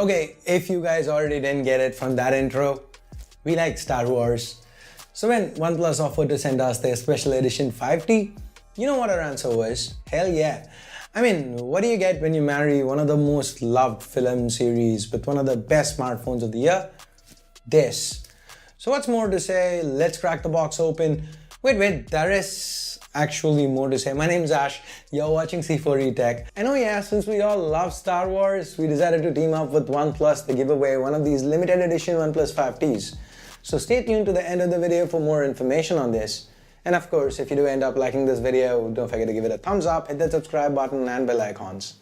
Okay, if you guys already didn't get it from that intro, we like Star Wars. So when OnePlus offered to send us their special edition 5T, you know what our answer was? Hell yeah. I mean, what do you get when you marry one of the most loved film series with one of the best smartphones of the year? This. So what's more to say? Let's crack the box open. Wait, there is actually more to say. My name's Ash, you're watching C4E Tech. I know, yeah, since we all love Star Wars, we decided to team up with OnePlus to give away one of these limited edition OnePlus 5Ts. So stay tuned to the end of the video for more information on this. And of course, if you do end up liking this video, don't forget to give it a thumbs up, hit that subscribe button and bell icons.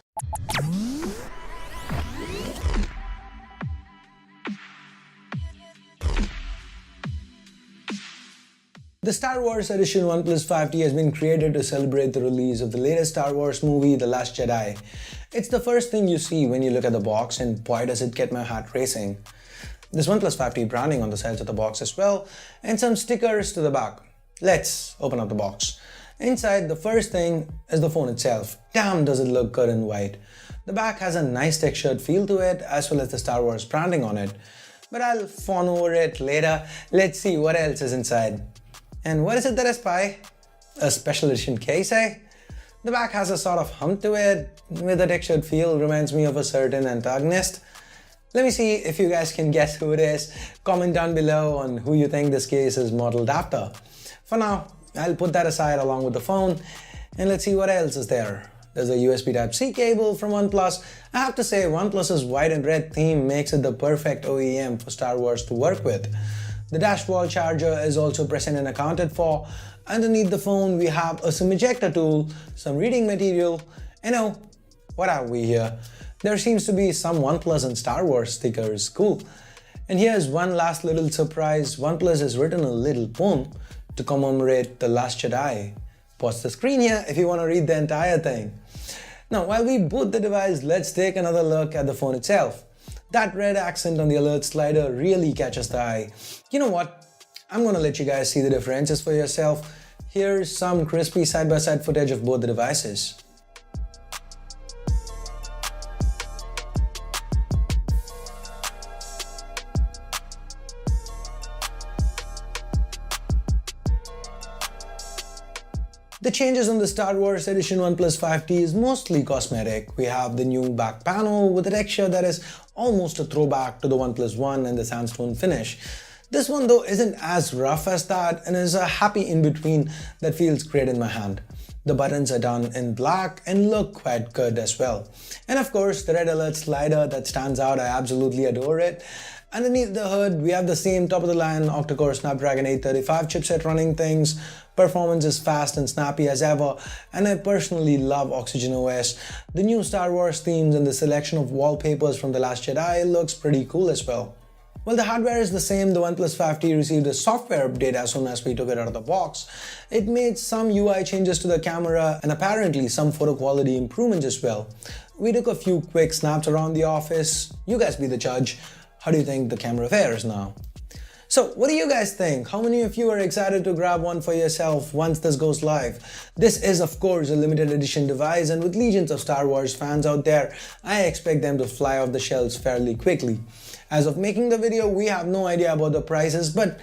The Star Wars Edition OnePlus 5T has been created to celebrate the release of the latest Star Wars movie, The Last Jedi. It's the first thing you see when you look at the box, and boy does it get my heart racing. There's OnePlus 5T branding on the sides of the box as well, and some stickers to the back. Let's open up the box. Inside, the first thing is the phone itself. Damn, does it look good in white. The back has a nice textured feel to it, as well as the Star Wars branding on it. But I'll fawn over it later. Let's see what else is inside. And what is it that I spy? A special edition case, eh? The back has a sort of hump to it, with a textured feel, reminds me of a certain antagonist. Let me see if you guys can guess who it is. Comment down below on who you think this case is modeled after. For now, I'll put that aside along with the phone, and let's see what else is there. There's a USB Type-C cable from OnePlus. I have to say, OnePlus's white and red theme makes it the perfect OEM for Star Wars to work with. The dash wall charger is also present and accounted for. Underneath the phone, we have a SIM ejector tool, some reading material, and oh, what have we here? There seems to be some OnePlus and Star Wars stickers, cool. And here's one last little surprise. OnePlus has written a little poem to commemorate The Last Jedi. Pause the screen here if you want to read the entire thing. Now, while we boot the device, let's take another look at the phone itself. That red accent on the alert slider really catches the eye. You know what? I'm gonna let you guys see the differences for yourself. Here's some crispy side-by-side footage of both the devices. The changes on the Star Wars Edition OnePlus 5T is mostly cosmetic. We have the new back panel with a texture that is almost a throwback to the OnePlus One and the sandstone finish. This one though isn't as rough as that and is a happy in-between that feels great in my hand. The buttons are done in black and look quite good as well. And of course, the red alert slider that stands out, I absolutely adore it. Underneath the hood, we have the same top-of-the-line octa-core Snapdragon 835 chipset running things. Performance is fast and snappy as ever, and I personally love Oxygen OS. The new Star Wars themes and the selection of wallpapers from The Last Jedi looks pretty cool as well. While the hardware is the same, the OnePlus 5T received a software update as soon as we took it out of the box. It made some UI changes to the camera and apparently some photo quality improvements as well. We took a few quick snaps around the office. You guys be the judge. How do you think the camera fares now? So what do you guys think? How many of you are excited to grab one for yourself once this goes live? This is of course a limited edition device, and with legions of Star Wars fans out there, I expect them to fly off the shelves fairly quickly. As of making the video, we have no idea about the prices, but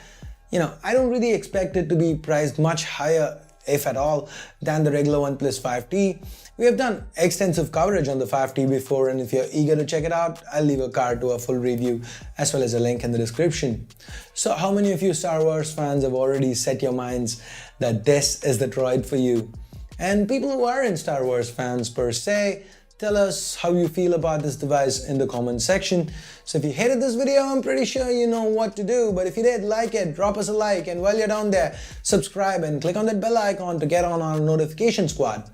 you know, I don't really expect it to be priced much higher, if at all, than the regular OnePlus 5T. We have done extensive coverage on the 5T before, and if you're eager to check it out, I'll leave a card to a full review as well as a link in the description. So how many of you Star Wars fans have already set your minds that this is the droid for you? And people who aren't Star Wars fans per se, tell us how you feel about this device in the comment section. So if you hated this video, I'm pretty sure you know what to do, but if you did like it, drop us a like, and while you're down there, subscribe and click on that bell icon to get on our notification squad.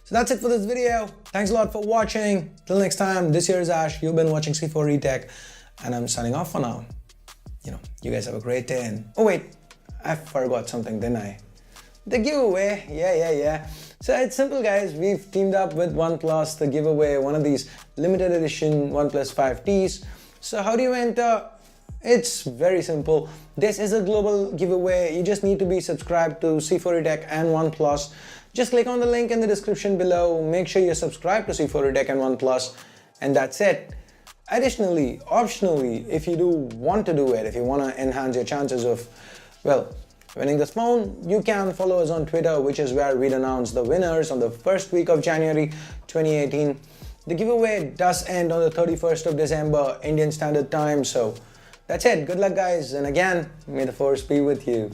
So that's it for this video. Thanks a lot for watching. Till next time, this here is Ash. You've been watching C4E Tech, and I'm signing off for now. You know, you guys have a great day. And oh wait, I forgot something, didn't I? The giveaway, yeah. So it's simple, guys. We've teamed up with OnePlus to give away one of these limited edition OnePlus 5Ts. So how do you enter? It's very simple. This is a global giveaway. You just need to be subscribed to C4E Tech and OnePlus. Just click on the link in the description below. Make sure you're subscribed to C4E Tech and OnePlus, and that's it. Additionally, optionally, if you do want to do it, if you want to enhance your chances of, well, winning this phone, you can follow us on Twitter, which is where we'd announce the winners on the first week of January 2018. The giveaway does end on the 31st of December, Indian Standard Time. So that's it. Good luck, guys. And again, may the force be with you.